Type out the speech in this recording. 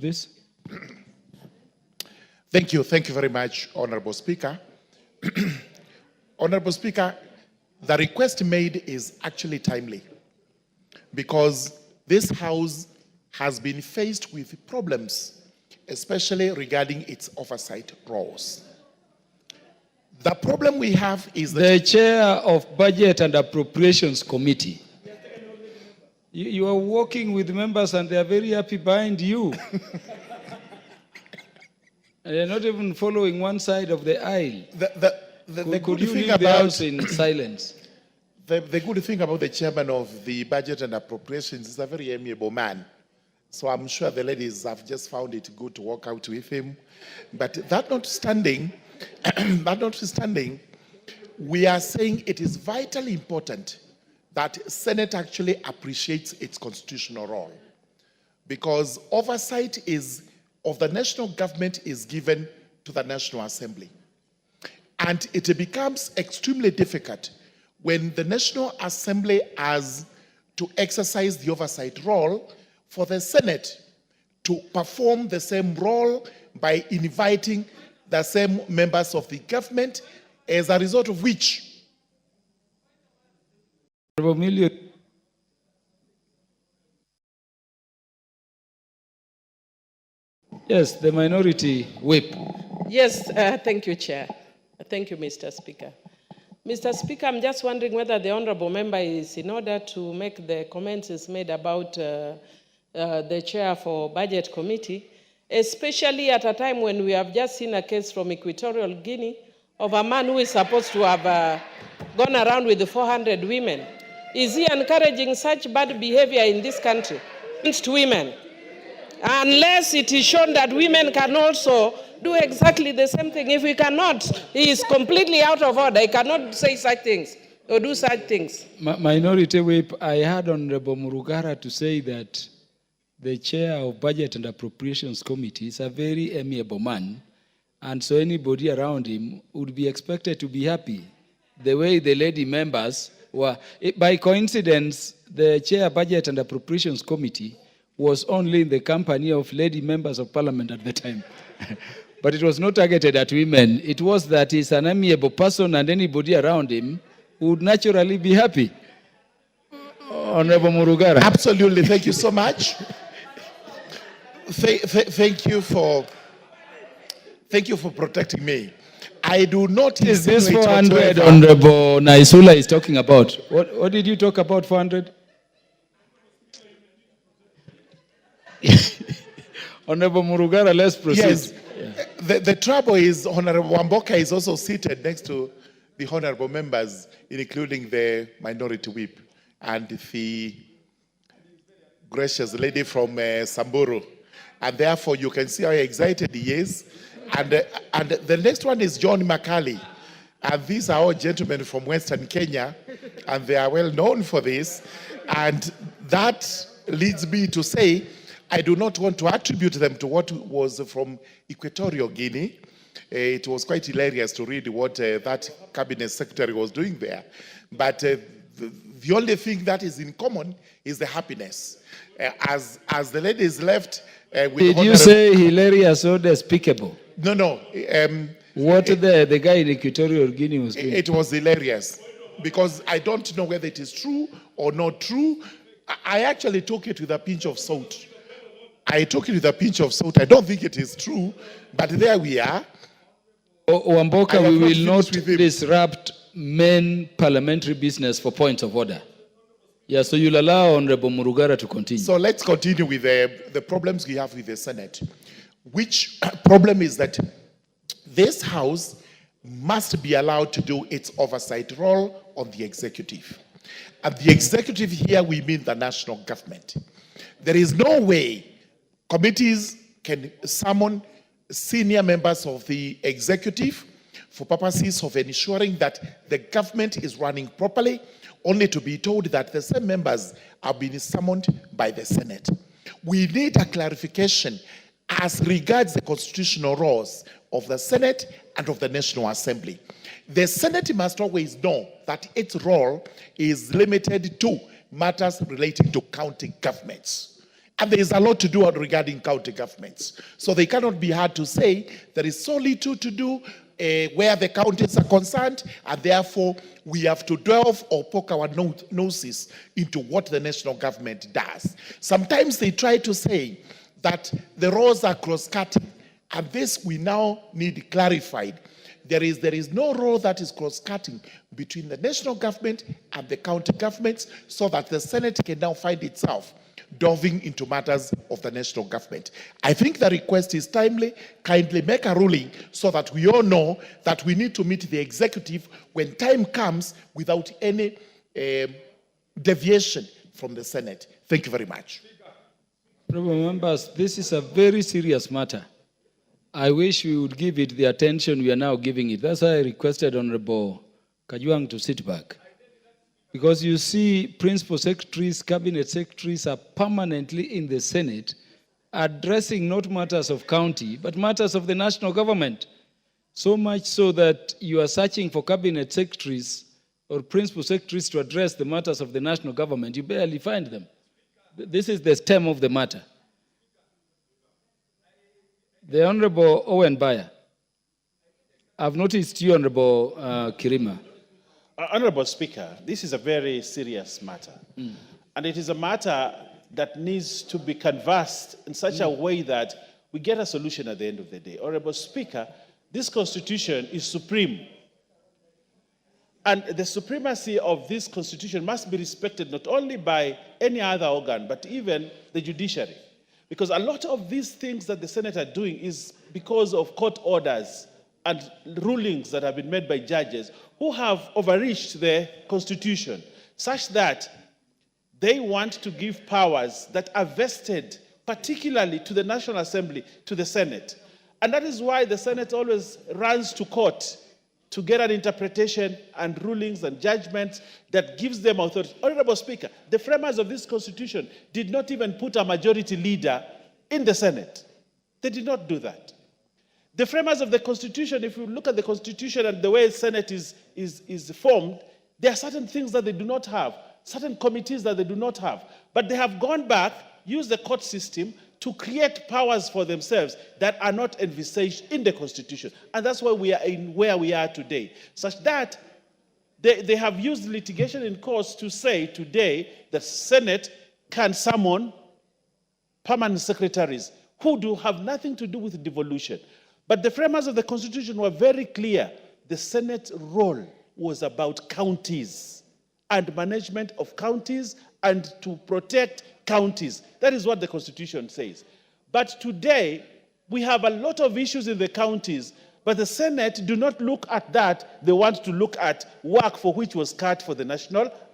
this? Thank you very much, Honorable Speaker. Honorable Speaker, the request made is actually timely because this House has been faced with problems, especially regarding its oversight roles. The problem we have is that the chair of Budget and Appropriations Committee. You are working with members and they are very happy behind you. And they're not even following one side of the aisle. Could you leave the House in silence? The good thing about the chairman of the Budget and Appropriations is a very amiable man. So I'm sure the ladies have just found it good to work out with him. But that notwithstanding, we are saying it is vitally important that Senate actually appreciates its constitutional role, because oversight of the national government is given to the National Assembly. And it becomes extremely difficult when the National Assembly has to exercise the oversight role for the Senate to perform the same role by inviting the same members of the government, as a result of which Yes, the minority whip. Yes, thank you, Chair. Thank you, Mr. Speaker. Mr. Speaker, I'm just wondering whether the honorable member is in order to make the comments is made about the chair for Budget Committee, especially at a time when we have just seen a case from Equatorial Guinea of a man who is supposed to have gone around with 400 women. Is he encouraging such bad behavior in this country against women? Unless it is shown that women can also do exactly the same thing. If we cannot, he is completely out of order. He cannot say such things or do such things. Minority whip, I heard Honorable Murugara to say that the chair of Budget and Appropriations Committee is a very amiable man, and so anybody around him would be expected to be happy. The way the lady members were, by coincidence, the chair of Budget and Appropriations Committee was only in the company of lady members of Parliament at the time. But it was not targeted at women. It was that he's an amiable person and anybody around him would naturally be happy. Honorable Murugara. Absolutely, thank you so much. Thank you for protecting me. I do not. Is this 400 Honorable Naisula is talking about? What did you talk about, 400? Honorable Murugara, let's proceed. Yes. Yeah. The trouble is, Honorable Wamboka is also seated next to the honorable members, including the minority whip and the gracious lady from Samburu. And therefore, you can see how excited he is. And the next one is John Makali. And these are all gentlemen from Western Kenya, and they are well known for this. And that leads me to say, I do not want to attribute them to what was from Equatorial Guinea. It was quite hilarious to read what that cabinet secretary was doing there. But the only thing that is in common is the happiness. As the ladies left... Did you say hilarious or despicable? No. What the guy in Equatorial Guinea was doing? It was hilarious, because I don't know whether it is true or not true. I actually took it with a pinch of salt. I don't think it is true, but there we are. Wamboka, we will not disrupt main parliamentary business for points of order. Yeah, so you'll allow Honorable Murugara to continue. So let's continue with the problems we have with the Senate. Which problem is that this House must be allowed to do its oversight role on the executive. And the executive here, we mean the national government. There is no way committees can summon senior members of the executive for purposes of ensuring that the government is running properly, only to be told that the same members are being summoned by the Senate. We need a clarification as regards the constitutional roles of the Senate and of the National Assembly. The Senate must always know that its role is limited to matters relating to county governments. And there is a lot to do regarding county governments. So they cannot be hard to say there is so little to do where the counties are concerned, and therefore we have to delve or poke our noses into what the national government does. Sometimes they try to say that the roles are cross-cutting, and this we now need clarified. There is no role that is cross-cutting between the national government and the county governments, so that the Senate can now find itself delving into matters of the national government. I think the request is timely. Kindly make a ruling so that we all know that we need to meet the executive when time comes without any deviation from the Senate. Thank you very much. Honourable members, this is a very serious matter. I wish we would give it the attention we are now giving it. That's why I requested Honourable Kajwang to sit back. Because you see, principal secretaries, cabinet secretaries are permanently in the Senate addressing not matters of county, but matters of the national government. So much so that you are searching for cabinet secretaries or principal secretaries to address the matters of the national government. You barely find them. This is the stem of the matter. The Honorable Owen Baya. I've noticed you, Honorable Kirima. Honorable Speaker, this is a very serious matter. And it is a matter that needs to be canvassed in such a way that we get a solution at the end of the day. Honorable Speaker, this constitution is supreme. And the supremacy of this constitution must be respected not only by any other organ, but even the judiciary. Because a lot of these things that the Senate are doing is because of court orders and rulings that have been made by judges who have overreached the constitution, such that they want to give powers that are vested particularly to the National Assembly, to the Senate. And that is why the Senate always runs to court to get an interpretation and rulings and judgments that gives them authority. Honorable Speaker, the framers of this constitution did not even put a majority leader in the Senate. They did not do that. The framers of the Constitution, if you look at the Constitution and the way the Senate is formed, there are certain things that they do not have, certain committees that they do not have. But they have gone back, used the court system to create powers for themselves that are not envisaged in the Constitution. And that's why we are in where we are today, such that they have used litigation in courts to say today the Senate can summon permanent secretaries who do have nothing to do with devolution. But the framers of the Constitution were very clear. The Senate role was about counties and management of counties and to protect counties. That is what the Constitution says. But today, we have a lot of issues in the counties, but the Senate do not look at that. They want to look at work for which was cut for the National Assembly.